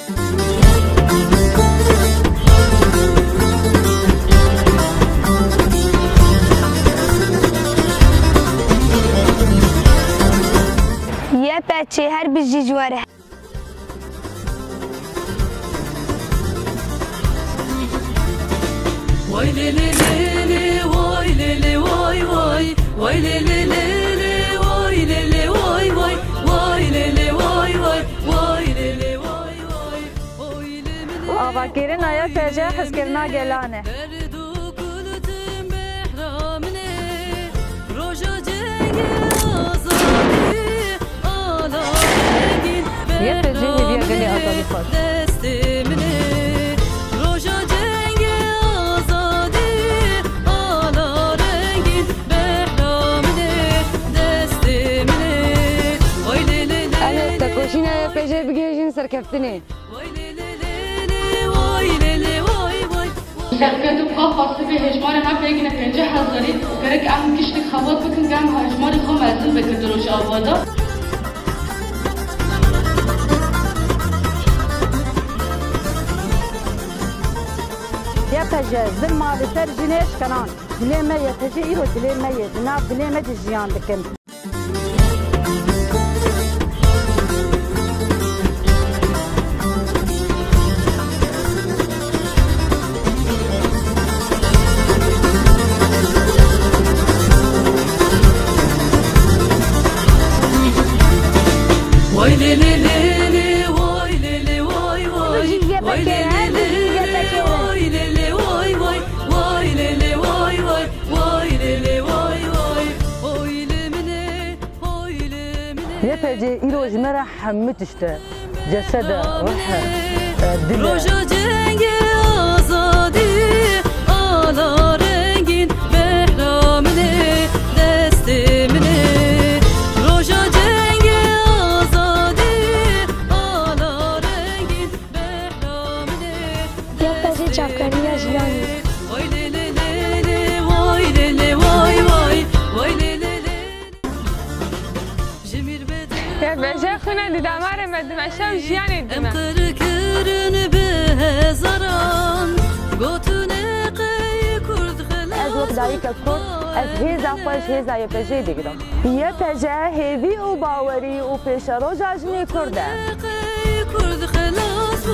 یه بچه هر بیجی جواره وای لی لی لی وای لی لی وای وای وای لی لی لی وای لی لی وای وای وای لی لی وای وای وای لی لی وای وای آواگیری نایا پیجه حسکرنا گلانه یه پیجه هیویا گلی آزادی خوش تکوشینه پیجه بگیرین سرکفتنی شخصیت بخواه خواسته به هجمان هم بگینه 50,000 گره که اهم کشتی خواد بکن گم هجمان خواه مزدون بکن دروش آوادا یه پیجه زن مالی سر جنیش کنان دلی میه پیجه ایرو دلی میه جناب دلی میه جیان بکن وای لی لی لی وای لی لی وای وای وای لی لی وای لی لی وای وای وای لی لی وای وای وای لی لی وای وای وای لی منه وای لی منه یه پیجه ایرو جمره حمتشته جسد روح دل روژا جنگ آزادی آلا رنگین بهرامنه دست منه روژا جنگ آزادی آلا رنگین بهرامنه یه پیجه چاپکاری یا جیانی وای لی لی لی وای لی لی وای وای وای لی لی لی جمیر بده یه پیجه خونه دیدمار مدمشم جیانی دیمه امقركرن بهزران قوتنا قي كرد از وقت دایی که کرد از هیزا خوش هیزا یه پیجه بگیرم یه پیجه هیوی و باوری و پیش رو جاجنی کرده قي كرد خلاص